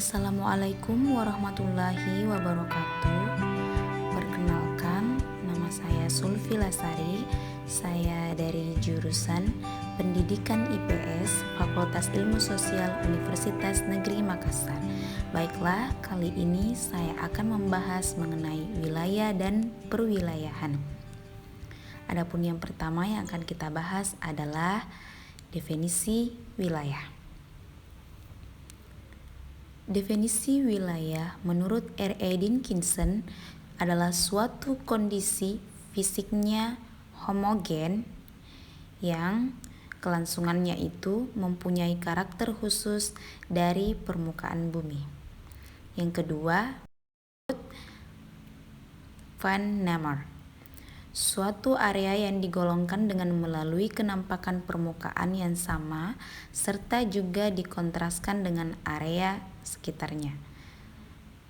Assalamualaikum warahmatullahi wabarakatuh. Perkenalkan, nama saya Sulfi Lasari. Saya dari jurusan Pendidikan IPS, Fakultas Ilmu Sosial Universitas Negeri Makassar. Baiklah, kali ini saya akan membahas mengenai wilayah dan perwilayahan. Adapun yang pertama yang akan kita bahas adalah definisi wilayah. Definisi wilayah menurut R. E. Dinkinson adalah suatu kondisi fisiknya homogen yang kelangsungannya itu mempunyai karakter khusus dari permukaan bumi. Yang kedua, Van Namer, suatu area yang digolongkan dengan melalui kenampakan permukaan yang sama serta juga dikontraskan dengan area sekitarnya.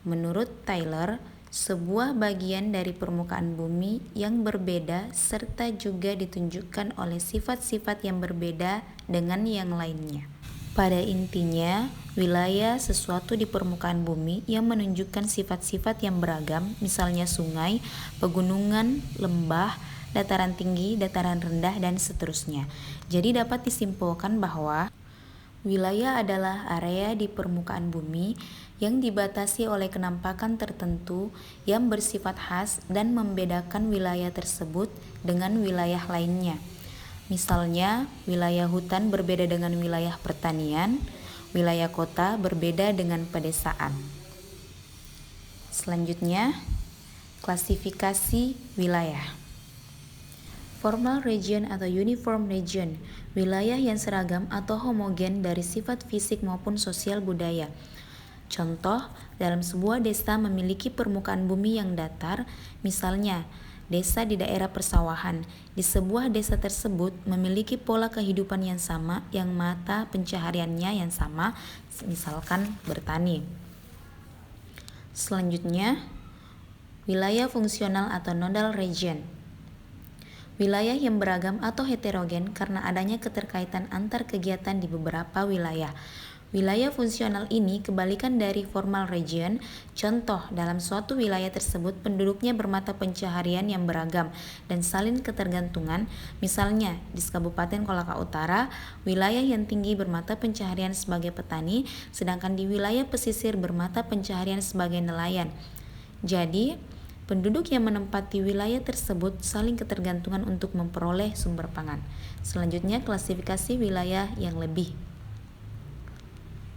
Menurut Taylor, sebuah bagian dari permukaan bumi yang berbeda serta juga ditunjukkan oleh sifat-sifat yang berbeda dengan yang lainnya. Pada intinya, wilayah sesuatu di permukaan bumi yang menunjukkan sifat-sifat yang beragam, misalnya sungai, pegunungan, lembah, dataran tinggi, dataran rendah, dan seterusnya. Jadi dapat disimpulkan bahwa wilayah adalah area di permukaan bumi yang dibatasi oleh kenampakan tertentu yang bersifat khas dan membedakan wilayah tersebut dengan wilayah lainnya. Misalnya, wilayah hutan berbeda dengan wilayah pertanian, wilayah kota berbeda dengan pedesaan. Selanjutnya, klasifikasi wilayah. Formal region atau uniform region, wilayah yang seragam atau homogen dari sifat fisik maupun sosial budaya. Contoh, dalam sebuah desa memiliki permukaan bumi yang datar, misalnya desa di daerah persawahan. Di sebuah desa tersebut memiliki pola kehidupan yang sama, yang mata pencahariannya yang sama, misalkan bertani. Selanjutnya, wilayah fungsional atau nodal region. Wilayah yang beragam atau heterogen karena adanya keterkaitan antar kegiatan di beberapa wilayah. Wilayah fungsional ini kebalikan dari formal region. Contoh, dalam suatu wilayah tersebut penduduknya bermata pencaharian yang beragam dan saling ketergantungan. Misalnya, di Kabupaten Kolaka Utara, wilayah yang tinggi bermata pencaharian sebagai petani, sedangkan di wilayah pesisir bermata pencaharian sebagai nelayan. Jadi, penduduk yang menempati wilayah tersebut saling ketergantungan untuk memperoleh sumber pangan. Selanjutnya, klasifikasi wilayah yang lebih.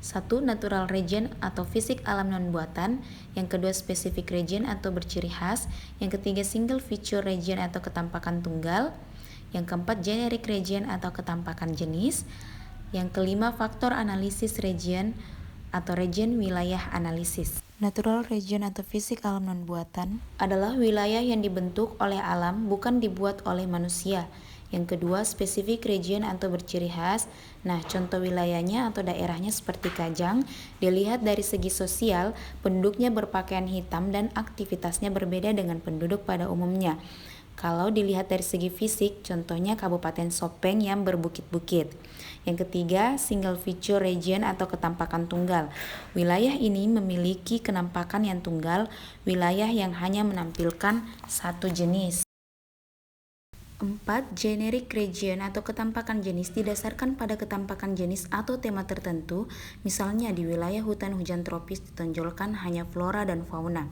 1. Natural region atau fisik alam non-buatan. Yang kedua, specific region atau berciri khas. Yang ketiga, single feature region atau ketampakan tunggal. Yang keempat, generic region atau ketampakan jenis. Yang kelima, faktor analisis region atau region wilayah analisis. Natural region atau fisik alam non-buatan adalah wilayah yang dibentuk oleh alam, bukan dibuat oleh manusia. Yang kedua, specific region atau berciri khas. Nah, contoh wilayahnya atau daerahnya seperti Kajang, dilihat dari segi sosial, penduduknya berpakaian hitam dan aktivitasnya berbeda dengan penduduk pada umumnya. Kalau dilihat dari segi fisik, contohnya Kabupaten Sopeng yang berbukit-bukit. Yang ketiga, single feature region atau ketampakan tunggal. Wilayah ini memiliki kenampakan yang tunggal, wilayah yang hanya menampilkan satu jenis. 4. Generic region atau ketampakan jenis didasarkan pada ketampakan jenis atau tema tertentu. Misalnya di wilayah hutan hujan tropis ditonjolkan hanya flora dan fauna.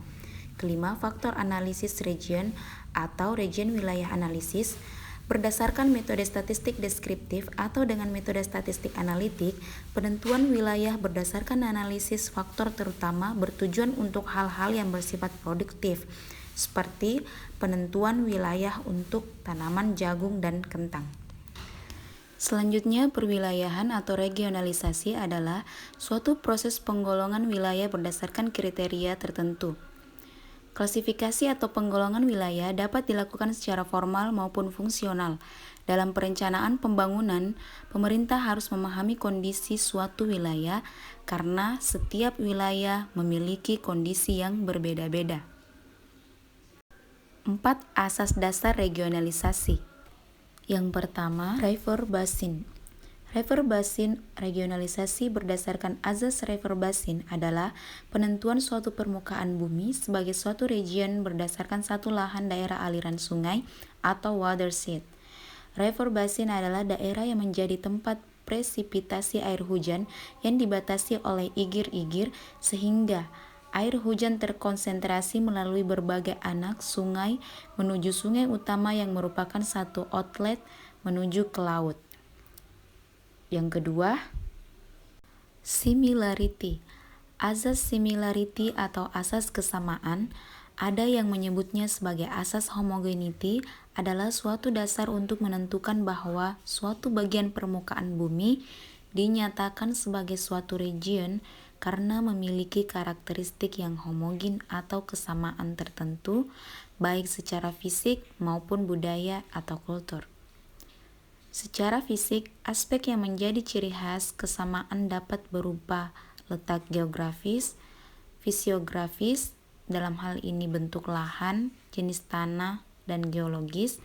Kelima, faktor analisis region atau region wilayah analisis. Berdasarkan metode statistik deskriptif atau dengan metode statistik analitik, penentuan wilayah berdasarkan analisis faktor terutama bertujuan untuk hal-hal yang bersifat produktif, seperti penentuan wilayah untuk tanaman jagung dan kentang. Selanjutnya, perwilayahan atau regionalisasi adalah suatu proses penggolongan wilayah berdasarkan kriteria tertentu. Klasifikasi atau penggolongan wilayah dapat dilakukan secara formal maupun fungsional. Dalam perencanaan pembangunan, pemerintah harus memahami kondisi suatu wilayah karena setiap wilayah memiliki kondisi yang berbeda-beda. 4. Asas dasar regionalisasi. Yang pertama, river basin. River Basin regionalisasi berdasarkan azas River Basin adalah penentuan suatu permukaan bumi sebagai suatu region berdasarkan satu lahan daerah aliran sungai atau watershed. River Basin adalah daerah yang menjadi tempat presipitasi air hujan yang dibatasi oleh igir-igir sehingga air hujan terkonsentrasi melalui berbagai anak sungai menuju sungai utama yang merupakan satu outlet menuju ke laut. Yang kedua, similarity. Asas similarity atau asas kesamaan, ada yang menyebutnya sebagai asas homogeneity, adalah suatu dasar untuk menentukan bahwa suatu bagian permukaan bumi dinyatakan sebagai suatu region karena memiliki karakteristik yang homogen atau kesamaan tertentu, baik secara fisik maupun budaya atau kultur. Secara fisik, aspek yang menjadi ciri khas kesamaan dapat berupa letak geografis, fisiografis, dalam hal ini bentuk lahan, jenis tanah, dan geologis,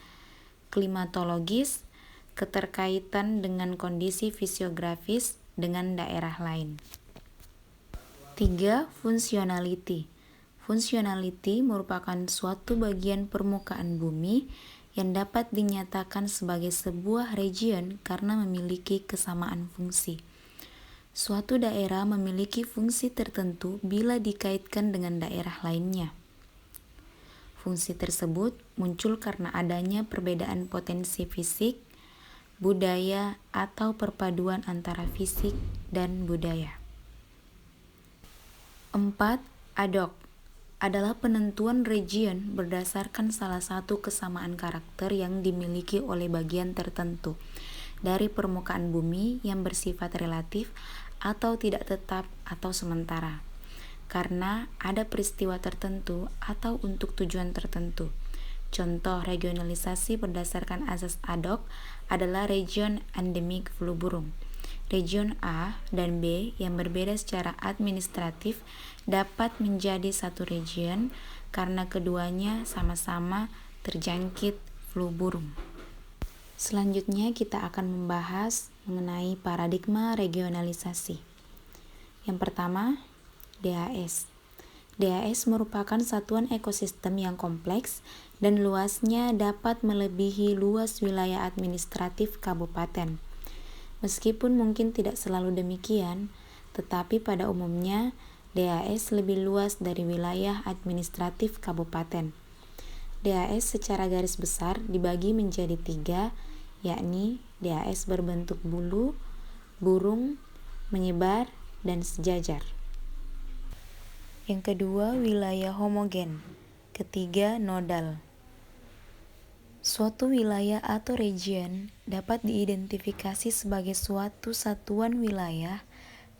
klimatologis, keterkaitan dengan kondisi fisiografis dengan daerah lain. 3. Functionality. Functionality merupakan suatu bagian permukaan bumi yang dapat dinyatakan sebagai sebuah region karena memiliki kesamaan fungsi. Suatu daerah memiliki fungsi tertentu bila dikaitkan dengan daerah lainnya. Fungsi tersebut muncul karena adanya perbedaan potensi fisik, budaya, atau perpaduan antara fisik dan budaya. 4. Ad hoc adalah penentuan region berdasarkan salah satu kesamaan karakter yang dimiliki oleh bagian tertentu dari permukaan bumi yang bersifat relatif atau tidak tetap atau sementara, karena ada peristiwa tertentu atau untuk tujuan tertentu. Contoh regionalisasi berdasarkan asas ad hoc adalah region endemik flu burung. Region A dan B yang berbeda secara administratif dapat menjadi satu region karena keduanya sama-sama terjangkit flu burung. Selanjutnya kita akan membahas mengenai paradigma regionalisasi. Yang pertama, DHS. DHS merupakan satuan ekosistem yang kompleks dan luasnya dapat melebihi luas wilayah administratif kabupaten. Meskipun mungkin tidak selalu demikian, tetapi pada umumnya DHS lebih luas dari wilayah administratif kabupaten. DHS secara garis besar dibagi menjadi 3, yakni DHS berbentuk bulu, burung, menyebar, dan sejajar. Yang kedua, wilayah homogen. Ketiga, nodal. Suatu wilayah atau region dapat diidentifikasi sebagai suatu satuan wilayah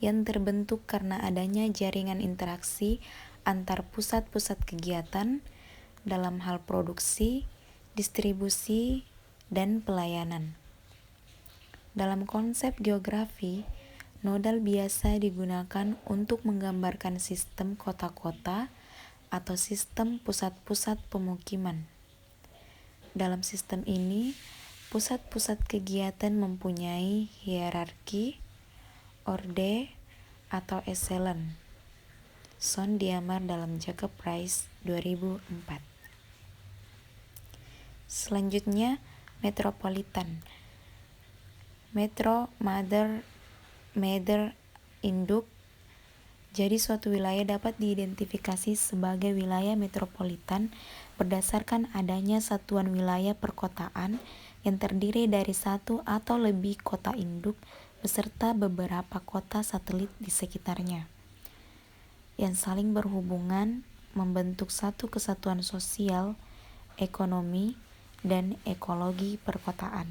yang terbentuk karena adanya jaringan interaksi antar pusat-pusat kegiatan dalam hal produksi, distribusi, dan pelayanan. Dalam konsep geografi, nodal biasa digunakan untuk menggambarkan sistem kota-kota atau sistem pusat-pusat pemukiman. Dalam sistem ini, pusat-pusat kegiatan mempunyai hierarki, orde, atau echelon. Son Diamar dalam Jacob Riis 2004. Selanjutnya, metropolitan. Metro, mother, induk. Jadi suatu wilayah dapat diidentifikasi sebagai wilayah metropolitan berdasarkan adanya satuan wilayah perkotaan yang terdiri dari satu atau lebih kota induk beserta beberapa kota satelit di sekitarnya, yang saling berhubungan membentuk satu kesatuan sosial, ekonomi, dan ekologi perkotaan.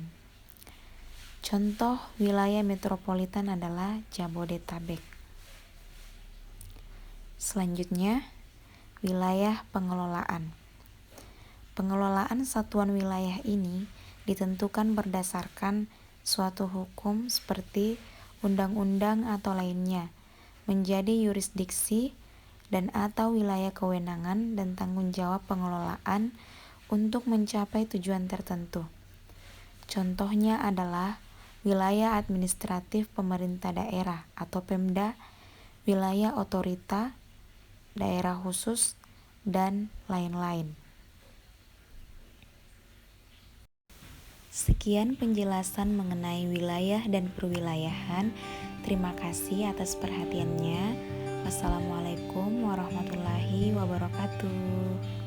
Contoh wilayah metropolitan adalah Jabodetabek. Selanjutnya, wilayah pengelolaan. Pengelolaan satuan wilayah ini ditentukan berdasarkan suatu hukum seperti undang-undang atau lainnya, menjadi yurisdiksi dan atau wilayah kewenangan dan tanggung jawab pengelolaan untuk mencapai tujuan tertentu. Contohnya adalah wilayah administratif pemerintah daerah atau Pemda, wilayah otorita, daerah khusus, dan lain-lain. Sekian penjelasan mengenai wilayah dan perwilayahan. Terima kasih atas perhatiannya. Wassalamualaikum warahmatullahi wabarakatuh.